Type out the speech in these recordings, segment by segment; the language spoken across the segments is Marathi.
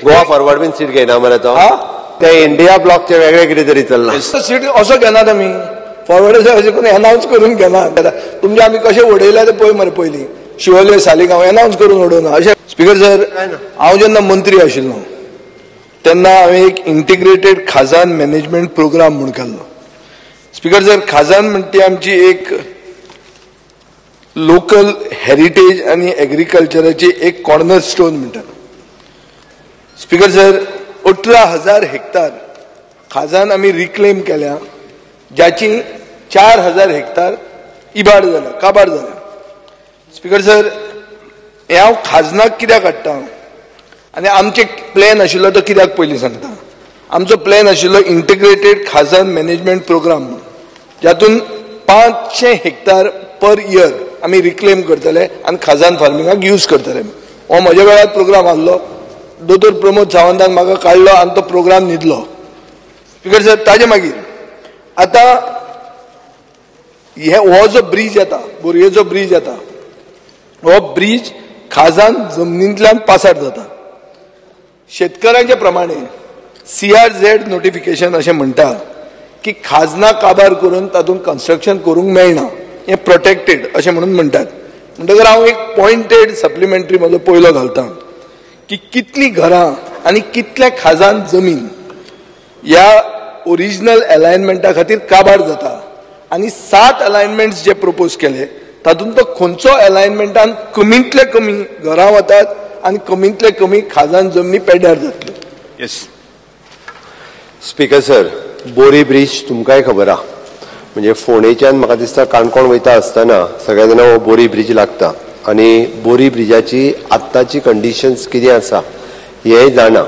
गोवा फॉरवर्ड बीन सीट घेना मरे तो ते इंडिया ब्लॉकचे वेगळे कितें तरी चल्ला सीट असो घेनात आमी फॉरवर्ड अशें करून अनाउन्स करून घेना तुमचे आमी कशें उडयल्या ते पळय मरे पयलीं शिवोले सालिगांव अनाउन्स करून उडोवना अशें स्पीकर सर हांव जेन्ना मंत्री आशिल्लो तेन्ना हांवें एक इंटिग्रेटेड खाजन मॅनेजमेंट प्रोग्राम म्हूण केल्लो स्पीकर सर खाजन म्हणटी आमची एक लोकल हेरिटेज आनी एग्रीकल्चराची एक कॉर्नर स्टोन म्हणटात स्पीकर सर 18,000 हेक्टर खाजन आमी रिक्लेम केल्या ज्याची 4,000 हेक्टर इबाड जाल्या काबाड जाल्या स्पीकर सर हे हांव खाजनाक कित्याक हाडटा आनी आमचे प्लॅन आशिल्लो तो कित्याक पयलीं सांगता आमचो प्लॅन आशिल्लो इंटिग्रेटेड खाजन मॅनेजमेंट प्रोग्राम जातून 500 हेक्टर पर इयर आमी रिक्लेम करतले आनी खाजन फार्मिंगाक यूज करतले हो म्हज्या वेळार प्रोग्राम आहलो दोतोर प्रमोद सावंतान म्हाका काडलो आनी तो प्रोग्राम न्हिदलो स्पीकर सर ताजे मागीर आतां हो जो ब्रीज येता बोरयेचो ब्रीज येता हो ब्रीज खाजन जमनींतल्यान पासार जाता शेतकारांचे प्रमाणे CRZ नोटिफिकेशन अशें म्हणटा की खाजना काबार करून तातूंत कन्स्ट्रक्शन करूंक मेळना हें प्रोटेक्टेड अशें म्हणून म्हणटात म्हणटकर हांव एक पॉयंटेड सप्लिमेंटरी म्हजो पयलो घालतां की कितलीं घरां आनी कितले खाजन जमीन ह्या ओरिजिनल अलायनमेंटा खातीर काबार जाता आनी 7 अलायनमेंट्स जे प्रपोज केले तातूंत तो खंयचो अलायनमेंटान कमींतले कमी घरां वतात आनी कमींतले कमी खाजन जमनी पेड्यार जातल्यो येस स्पीकर सर बोरी ब्रीज तुमकांय खबर आहा म्हणजे फोंडेच्यान म्हाका दिसता काणकोण वयता आसतना सगळ्या जाणां हो बोरी ब्रीज लागता आनी बोरी ब्रिजाची आत्ताची कंडिशन्स कितें आसा हेंय जाणा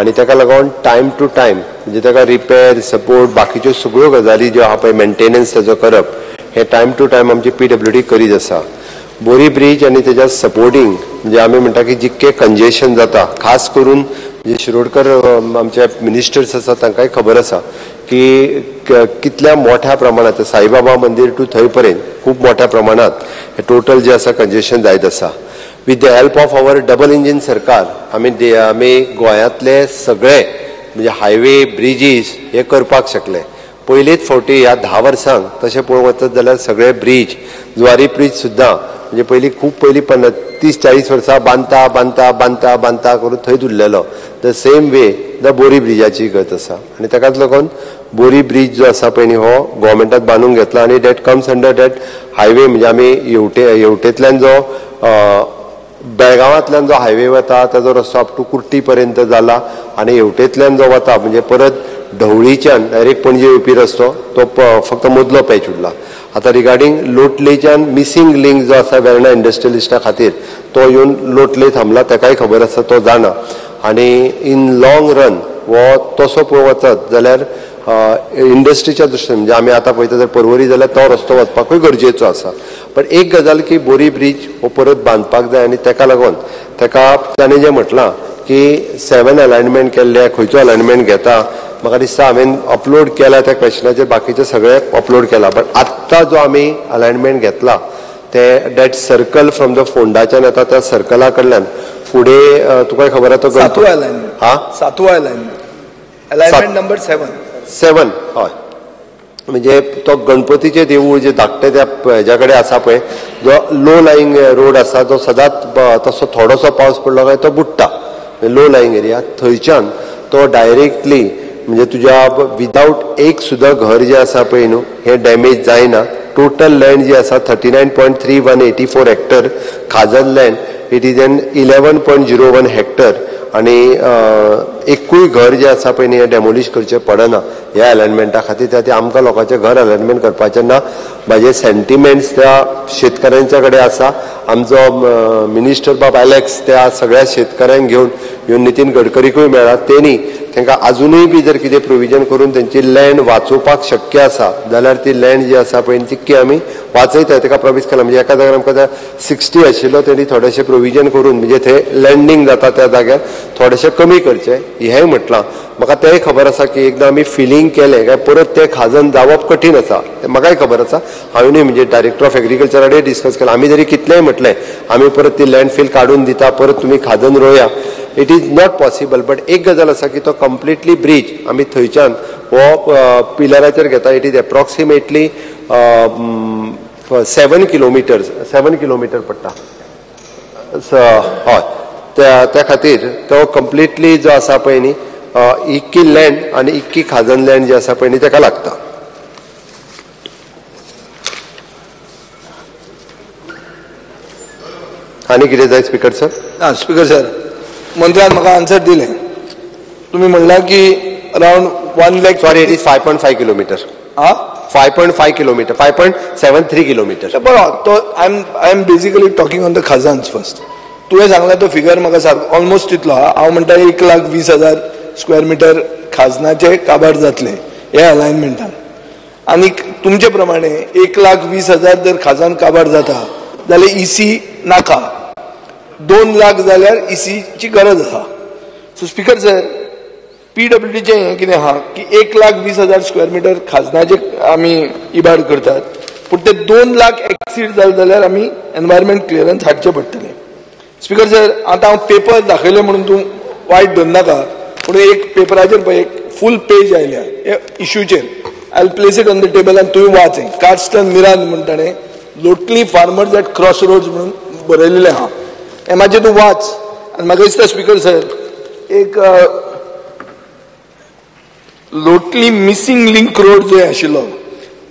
आनी ताका लागून टायम टू टायम म्हणजे ताका रिपेर सपोर्ट बाकीच्यो सगळ्यो गजाली ज्यो आहा पळय मेंटेनन्स ताजो करप हे टायम टू टायम आमची PWD करीत आसा बोरी ब्रीज आनी तेज्या सपोर्टींग म्हणजे आमी म्हणटा की जितके कंजेशन जाता खास करून जे शिरोडकर आमचे मिनिस्टर्स आसा तांकांय खबर आसा की कितल्या मोठ्या प्रमाणात साईबाबा मंदिर टू थंय पर्यंत खूब मोठ्या प्रमाणात हे टोटल जे आसा कंजेशन जायत आसा with the help of our double engine सरकार आमी गोंयांतले सगळे म्हणजे हायवे ब्रिजीस हे करपाक शकले पयलीच फावटी ह्या 10 वर्सांक तशें पळोवंक वचत जाल्यार सगळे ब्रीज जुवारी ब्रीज सुद्दां म्हणजे पयलीं खूब पयलीं 30-40 वर्सां बांदता बांदता बांदता बांदता करून थंयच उरलेलो द सेम वे द बोरी ब्रिजाची गत आसा आनी ताकाच लागून बोरी ब्रीज जो आसा पळय न्ही हो गोवोरमेंटान बांदूंक घेतला आनी that comes under that highway म्हणजे आमी येवटेंतल्यान जो बेळगांवांतल्यान जो हायवे वता ताजो रस्तो अप टू कुर्टी पर्यंत जाला आनी येवटेंतल्यान जो वता म्हणजे परत ढवळीच्यान डायरेक्ट पणजे येवपी रस्तो तो फक्त मदलो पॅच उरला आतां रिगार्डींग लोटलेच्यान मिसींग लिंक जो आसा वेर्णा इंडस्ट्रियलिस्टा खातीर तो येवन लोटले थांबला ताकाय खबर आसा तो जाणा आनी इन लॉंग रन वो तसो पळोवंक वचत जाल्यार इंडस्ट्रीच्या दृश्टीन म्हणजे आमी आतां पळयता जर पर्वरी जाल्यार तो रस्तो वचपाकूय गरजेचो आसा पण एक गजाल की बोरी ब्रीज हो परत बांदपाक जाय आनी ताका लागून ताका ताणें जें म्हटलां की 7 अलायनमेंट केल्ले खंयचो अलायनमेंट घेता म्हाका दिसता हांवें अपलोड केला त्या क्वेश्चनाचेर बाकीचे सगळे अपलोड केला बट आत्तां जो आमी अलायनमेंट घेतला ते डॅट सर्कल फ्रॉम द फोंडाच्यान येता त्या सर्कला कडल्यान फुडें तुका खबर आसा तो 7वा अलायनमेंट 7वा अलायनमेंट नंबर 7 हय म्हणजे तो गणपतीचें देवूळ जे धाकटें त्या हेज्या कडेन आसा पळय जो लो लायिंग रोड आसा जो सदांच तसो थोडोसो पावस पडलो काय तो बुडटा लो लायिंग एरिया थंयच्यान तो डायरेक्टली म्हणजे तुज्या विदाउट एक सुद्धा घर जे आसा पळय न्हू हे डॅमेज जायना टोटल लँड जी आसा 39.3184 hectare khazan land it is an 11.01 hectare आनी एकूय घर जे आसा पळय न्ही हे डेमोलिश करचें पडना ह्या अलायनमेंटा खातीर ते आमकां लोकांचें घर अलायनमेंट करपाचें ना म्हाजे सेंटिमेंट्स त्या शेतकाऱ्यांच्या कडेन आसा आमचो मिनिस्टर बाब एलेक्स त्या सगळ्या शेतकाऱ्यांक घेवन नितीन गडकरीकूय मेळ्ळा तेणी तांकां अजुनूय बी जर कितें प्रोविजन करून तेंची लँड वाचोवपाक शक्य आसा जाल्यार ती लँड जी आसा पळय तितकी आमी वाचयता ताका प्रॉमिस केला म्हणजे एका जाग्यार आमकां 60 आशिल्लो तेणी थोडेशें प्रोविजन करून म्हणजे थंय लँडिंग जाता त्या जाग्यार थोडेशें कमी करचें हेंय म्हटलां म्हाका तेंय खबर आसा की एकदां आमी फिलिंग केलें काय परत तें खाजन जावप कठीण आसा तें म्हाकाय खबर आसा हांवेंय म्हणजे डायरेक्टर ऑफ एग्रीकल्चरा कडेन डिस्कस केलां आमी जरी कितलेंय म्हटलें आमी परत ती लँड फील काडून दिता परत तुमी खाजन रोया it is not possible. But एक गजाल आसा की तो कंप्लिटली ब्रिज आमी थंयच्यान हो पिलराचेर घेता. इट इज एप्रॉक्सिमेटली 7 किलोमीटर पडटा. हय, त्या खातीर तो कंप्लिटली जो आसा पळय न्ही इक्की लँड आनी इक्की खाजन लँड जे आसा पळय न्ही ताका लागता. आनी कितें जाय स्पीकर सर? स्पीकर सर, मंत्र्यान म्हाका आन्सर दिलें. तुम्ही म्हणला की around 1 lakh. Sorry, it is 5.5 kilometre. 5.5 kilometre, 5.73 kilometre. बरो, तो I am basically talking on the khazans first. तुवें सांगला तो फिगर म्हाका सारको ऑलमोस्ट तितलो आहा. हांव म्हणटा 1,20,000 स्क्वेअर मिटर खाजनाचे काबार जातले ह्या अलायनमेंटान. आनी तुमचे प्रमाणे 1,20,000 जर खाजन काबार जाता जाल्यार इसी नाका. 2 लाख जाल्यार इसीची गरज आसा. सो स्पीकर सर, PWDचे हें कितें आहा की 1,20,000 स्क्वेअर मिटर खाजनाचे आमी इबाड करतात, पूण ते 2 लाख एक्सीड जाले जाल्यार आमी एनवायरमेंट क्लियरन्स हाडचे पडटले. स्पीकर सर, आतां हांव पेपर दाखयले म्हणून तूं वायट धर नाका, पूण एक पेपराचेर पळय एक फूल पेज आयल्या हे इश्यूचेर. I will place it on the table आनी तुवें वाच. कार्स्टन मिरान म्हणटा ताणें लोटली फार्मर्स एट क्रॉस रोड्स म्हणून बरयलेलें आहा. हें मातशें तूं वाच. आनी म्हाका दिसता स्पीकर सर, एक लोटली मिसिंग लिंक रोड जो आशिल्लो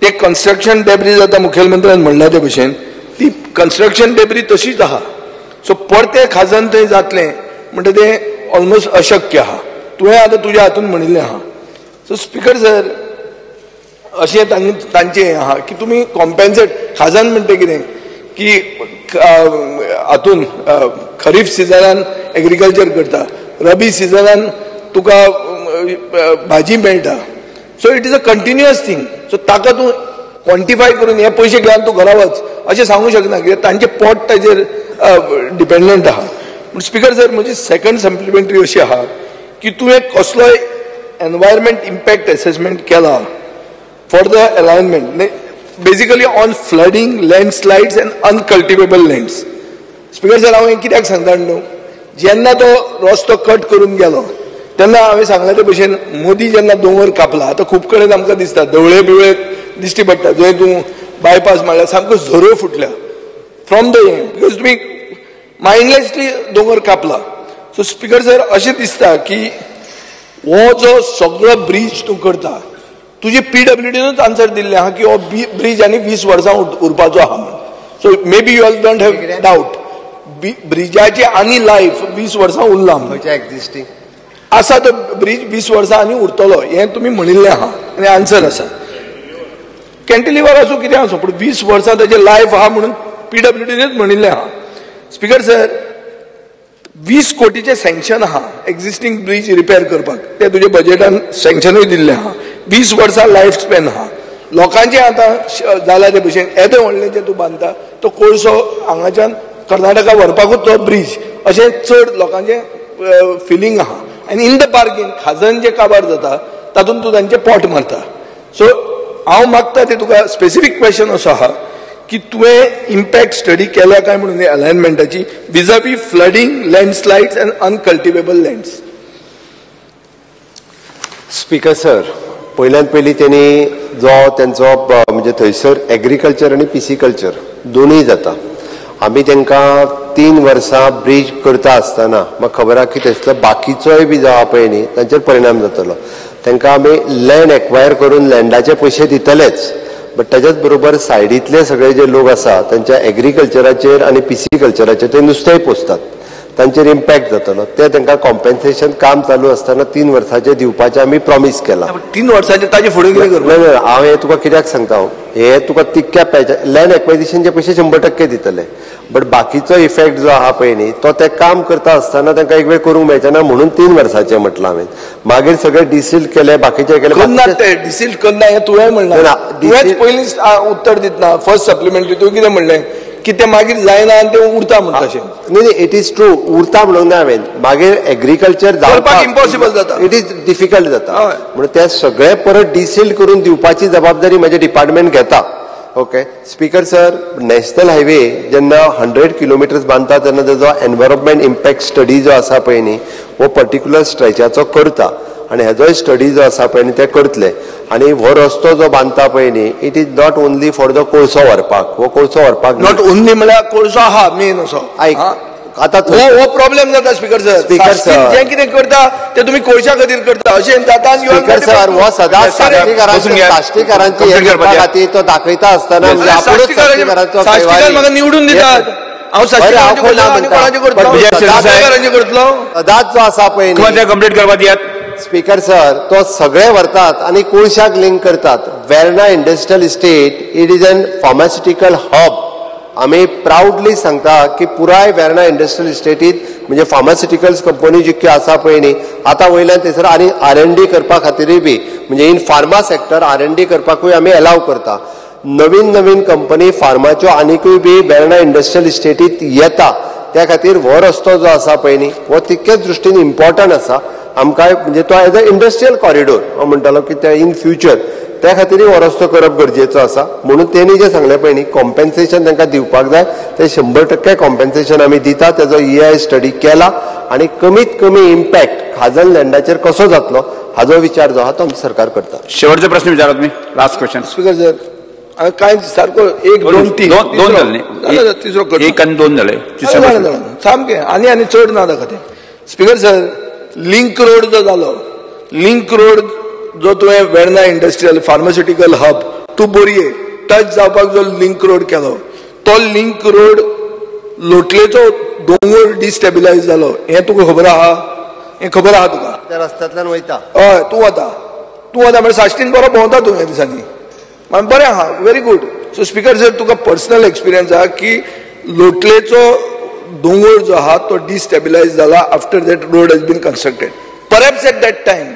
ते कन्स्ट्रक्शन डेब्रीज आतां मुखेलमंत्र्यान म्हणला ते भशेन ती कन्स्ट्रक्शन डेब्री तशीच आहा. सो परते खाजन थंय जातलें म्हणटा तें ऑलमोस्ट अशक्य आहा. तुवें आतां तुज्या हातून म्हणिल्लें आहा. सो स्पीकर सर, अशें तांचें हें आहा की तुमी कॉम्पेन्सेट खाजन म्हणटा कितें की हातून खरीफ सिजनान एग्रीकल्चर करता, रबी सिजनान तुका भाजी मेळटा. So it is a continuous thing. So ताका तूं क्वॉन्टिफाय करून हे पयशे घेवन तूं घरा वच अशें सांगूंक शकना, कित्याक तांचें पोट ताजेर डिपेंडंट आहा. पूण स्पीकर सर, म्हजी सेकंड सप्लिमेंटरी अशी आहा की तुवें कसलोय एनवायरमेंट इम्पॅक्ट असेसमेंट केला for the alignment, basically on flooding, landslides and uncultivable lands. Speaker sir, हांव कित्याक सांगता न्हू, जेन्ना तो रस्तो कट करून गेलो तेन्ना हांवें सांगला ते भशेन मोदी जेन्ना दोंगर कापला, आतां खूब कडेन आमकां दिसता देवळे बिवळे दिश्टी पडटा जंय तूं बायपास मारल्यार सामको झऱ्यो फुटल्या फ्रॉम द हें, बिकॉज तुमी मायंडलेसली दोंगर कापला. सो स्पीकर सर, अशें दिसता की हो जो सगळो ब्रीज तूं करता, तुजी PWDनूच आन्सर दिल्लें आहा की हो ब्रीज आनी 20 वर्सां उरपाचो आहा. So may B you all don't have doubt, ब्रिजाची आनी लायफ 20 वर्सां उरला एक्झिस्टिंग आसा. तो ब्रिज 20 वर्सां आनी उरतलो हें तुमी म्हणिल्लें आहा आनी आन्सर आसा. कॅन्टिलिवर आसूं कितें आसूं, पूण 20 वर्सां ताजें लायफ आहा म्हणून PWDनूच म्हणिल्लें आहा. स्पीकर सर, 20 कोटीचें सँक्शन आहा एक्झिस्टिंग ब्रिज रिपेर करपाक, ते तुजे बजेटान सँक्शनूय दिल्लें आहा. 20 वर्सां लायफ स्पॅन आहा. लोकांचें आतां जालां ते भशेन येदें व्हडलें जें तूं बांदता तो कोळसो हांगाच्यान कर्नाटका व्हरपाकूच तो ब्रिज, अशें चड लोकांचें फिलींग आहा. आनी इन द बार्गेन खाजन जे काबार जाता तातूंत तूं तांचें पोट मारता. सो हांव मागता ते तुका स्पेसिफीक क्वेश्चन असो आहा की तुवें इम्पॅक्ट स्टडी केल्या काय म्हणून अलायनमेंटाची विजावी flooding, landslides and uncultivable lands. Speaker sir, पयल्यान पयलीं त्यांनी जो त्यांचो म्हणजे थंयसर एग्रीकल्चर आनी पिसिकल्चर दोनूय जाता. आमी तांकां 3 वर्सां ब्रिज करता आसतना म्हाका खबर आहा की थंयसलो बाकीचोय बी जो आहा पळय न्ही तांचेर परिणाम जातलो. तांकां आमी लँड एक्वायर करून लँडाचे पयशे दितलेच, बट ताच्याच बरोबर सायडीतले सगळे जे लोक आसा तांच्या एग्रीकल्चराचेर आनी पिसिकल्चराचेर ते नुस्तेंय पोसतात, तांचेर इम्पॅक्ट जातलो. ते तांकां कॉम्पेन्सेशन काम चालू आसतना 3 वर्सांचे दिवपाचें आमी प्रॉमीस केला. 3 वर्सांचे ताजे फुडें कितें करप? हांव हे तुका कित्याक सांगता, हे तुका तितक्या लँड एक्वायजिशनचे पयशे 100% दितले, बट बाकीचो इफेक्ट जो आहा पळय न्ही तो ते काम करता आसतना तांकां एक वेळ करूंक मेळचना म्हणून 3 वर्सांचें म्हटलां हांवें. मागीर सगळे डिसिल्ड केले, बाकीचे केले. डिसिल्ड करना हें तुवें म्हणलां, तुवेंच पयलींच उत्तर दितना फर्स्ट सप्लिमेंटरी तुवें कितें म्हणलें की ते मागीर जायना आनी ते उरता म्हणटा अशें. न्ही, इट इज ट्रू, उरता म्हणूंक ना हांवें. मागीर एग्रीकल्चर जावपाक इम्पॉसिबल जाता, इट इज डिफिकल्ट जाता म्हणून ते सगळे परत डिसिल्ड करून दिवपाची जबाबदारी म्हजे डिपार्टमेंट घेता. Okay speaker sir national highway जेन्ना 100 किलोमिटर्स बांदता तेन्ना तेजो एनवायरमेंट इम्पॅक्ट स्टडी जो आसा पळय न्ही हो पर्टिक्युलर स्ट्रेचाचो करता आनी हेजोय स्टडी जो आसा पळय न्ही ते करतले आनी हो रस्तो जो बांदता पळय न्ही it is not only for the कोळसो व्हरपाक हो कोळसो व्हरपाक नॉट ओन्ली म्हळ्यार कोळसो आहा मेन असो आयक आतां हो प्रॉब्लेम जाता स्पीकर सर जे कितें करता ते तुमी कोळशा खातीर करता अशें जाता स्पीकर सर हो सदांच साश्टीकारांची हे करपा खातीर तो दाखयता आसतना म्हाका निवडून दितात हांव सदांच जो आसा पळय कंप्लीट करपाक दियात स्पीकर सर तो सगळे व्हरतात आनी कोळशाक लिंक करतात Verna industrial estate it is N pharmaceutical hub आमी प्राउडली सांगता की पुराय वेर्ना इंडस्ट्रियल इस्टेटीत म्हणजे फार्मास्युटिकल्स कंपनी जितक्यो आसा पळय न्ही आतां वयल्यान थंयसर आनी R&D करपा खातीरूय बी म्हणजे इन फार्मा सेक्टर R&D करपाकूय आमी अलाव करता नवीन नवीन कंपनी फार्माच्यो आनीकूय बी वेर्ना इंडस्ट्रियल इस्टेटीत येता त्या खातीर हो रस्तो जो आसा पळय न्ही हो तितकेच दृश्टीन इम्पॉर्टंट आसा आमकां म्हणजे तो एज अ इंडस्ट्रियल कॉरिडोर हांव म्हणटालो की ते इन फ्युचर त्या खातीरय हो रस्तो करप गरजेचो आसा म्हणून तेणी जे सांगले पळय न्ही कॉम्पेन्सेशन तांकां दिवपाक जाय ते 100% कॉम्पेन्सेशन आमी दिता तेजो EIA स्टडी केला आनी कमीत कमी इम्पॅक्ट खाजन लँडाचेर कसो जातलो हाजो विचार जो आहा तो आमचो सरकार करता शेवटचो प्रश्न विचारा तुम्ही लास्ट क्वेश्चन स्पीकर सर काय सारको एक दोन तीन दोन झाले तिसरो एक आणि दोन झाले सामकें आनी चड ना ताका तें स्पीकर सर लिंक रोड जो जालो लिंक रोड जो तुवें Verna industrial pharmaceutical hub to Borim touch जावपाक जो लिंक रोड केलो तो लिंक रोड लोटलेचो दोंगर डिस्टेबिलायज जालो हें तुका खबर आहा हें खबर आहा तुका त्या रस्त्यांतल्यान वयता हय तूं वता म्हणजे साश्टीन बरो भोंवता तूं ह्या दिसांनी मागीर बरें आहा very good so speaker sir तुका पर्सनल एक्सपिरियन्स आहा की लोटलेचो दोंगर जो आहा तो डिस्टेबिलायज जाला after that road has been constructed perhaps at that time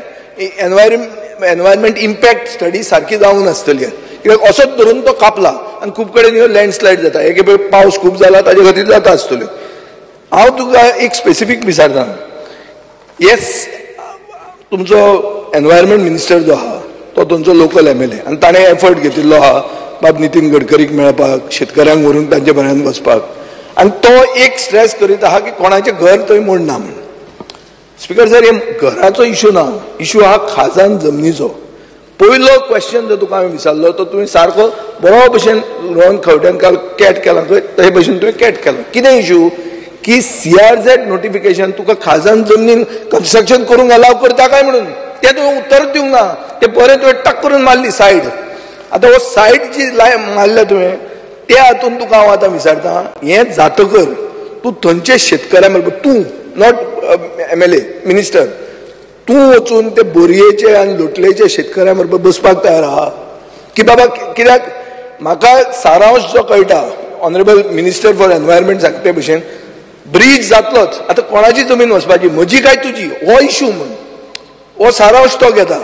environment impact study सारकी जावंक नासतली कित्याक असोच धरून तो कापला आनी खूब कडेन ह्यो लँडस्लायड जाता एक पावस खूब जाला ताजे खातीर जाता आसतल्यो हांव तुका एक स्पेसिफीक विचारता येस तुमचो एनवायरमेंट मिनिस्टर जो आहा तो तुमचो लोकल MLA आनी ताणें एफर्ट घेतिल्लो आहा बाब नितीन गडकरीक मेळपाक शेतकऱ्यांक व्हरून तांचे बऱ्यान वचपाक आनी तो एक स्ट्रेस करीत आहा की कोणाचें घर थंय मोडना म्हण स्पीकर सर हे घराचो इशू ना इशू आहा खाजन जमनीचो पयलो क्वेश्चन जर तुका हांवें विचारलो तो तुवें सारको बरो भशेन रोहन खंवट्यान काल कॅट केला ते भशेन तुवें कॅट केलो कितें इशू की CRZ नोटिफिकेशन तुका खाजन जमनीन कन्स्ट्रक्शन करूंक अलाव करता काय म्हणून तें तुवें उत्तर दिवंक ना ते बरें तुवें टक करून मारली सायड आतां हो सायड जी मारल्या तुवें त्या हातून तुका हांव आतां विचारता हें जातकर तूं थंयचे शेतकऱ्या बरोबर तूं नॉट MLA मिनिस्टर तूं वचून ते बोरयेचे आनी लोटलेचे शेतकऱ्या बरोबर बसपाक तयार आहा की बाबा कित्याक म्हाका सारांश जो कळटा ऑनरेबल मिनिस्टर फॉर एनवायरमेंट सांगता ते भशेन ब्रीज जातलोच आतां कोणाची जमीन वचपाची म्हजी काय तुजी हो इशू म्हण हो सारांश तो घेता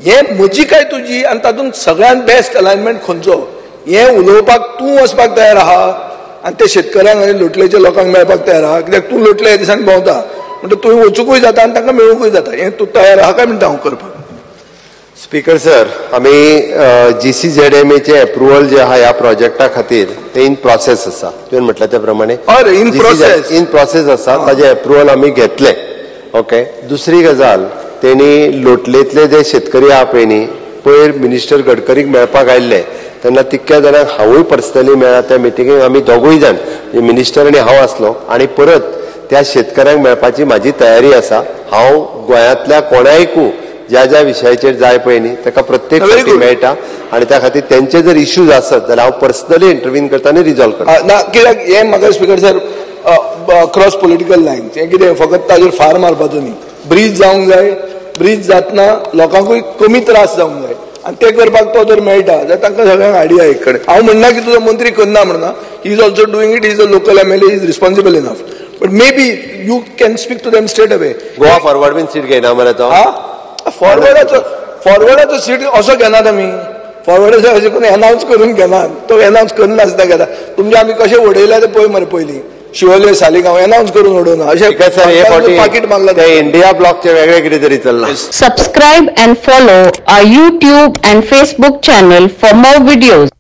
हें म्हजी काय तुजी आनी तातूंत सगळ्यांत बेस्ट अलायनमेंट खंयचो हें उलोवपाक तूं वचपाक तयार आहा आनी ते शेतकऱ्यांक आनी लोटलेच्या लोकांक मेळपाक तयार आहा कित्याक तूं लोटले ह्या दिसांनी भोंवता म्हणटा तुवें वचूंकूय जाता आनी तांकां मेळूंकूय जाता हें तूं तयार आहा काय म्हणटा हांव करपाक स्पीकर सर आमी GCZMAचे अप्रुवल जे आहा ह्या प्रोजेक्टा खातीर ते इन प्रोसेस आसा तुवें म्हटल्या त्या प्रमाणे इन प्रोसेस आसा ताजे अप्रुवल आमी घेतले ओके दुसरी गजाल तेणी लोटलेंतले जे शेतकरी आहा पळय न्ही पयर मिनिस्टर गडकरीक मेळपाक आयिल्ले तेन्ना तितक्या जाणांक हांवूय पर्सनली मेळ्ळा त्या मिटिंगेक आमी दोगूय जाण मिनिस्टर आनी हांव आसलो आनी परत त्या शेतकऱ्यांक मेळपाची म्हाजी तयारी आसा हांव गोंयांतल्या कोणायकू ज्या ज्या विशयाचेर जाय पळय न्ही ताका प्रत्येक फावटी मेळटा आनी त्या खातीर तेंचे जर इश्यूज आसत जाल्यार हांव पर्सनली इंटरव्यून करता आनी रिजॉल्व करता ना कित्याक हें म्हाका speaker sir cross political lines हें कितें फकत ताजेर फार मारपाचो न्ही ब्रीज जावंक जाय ब्रीज जातना लोकांकूय कमी त्रास जावंक जाय आनी ते करपाक तो जर मेळटा जाल्यार तांकां सगळ्यांक आयडिया एक कडेन हांव म्हणना की तुजो मंत्री करना म्हणना he is also doing it is a local MLA is responsible enough but may be you can speak to them straight away Goa Forward बीन सीट घेयना मरे तो फॉरवर्डाचो सीट असो घेनात आमी फॉरवर्डाचो अशें करून एनावन्स करून घेनात तो एनावन्स करनासतना घेता तुमचे आमी कशें उडयल्या ते पळय मरे पयलीं शिवोले सालिगांव एनावन्स करून उडोवना अशें पाकीट मागला इंडिया ब्लॉकचे वेगळे कितें तरी चल्ला Subscribe and follow our YouTube and Facebook channel for more videos.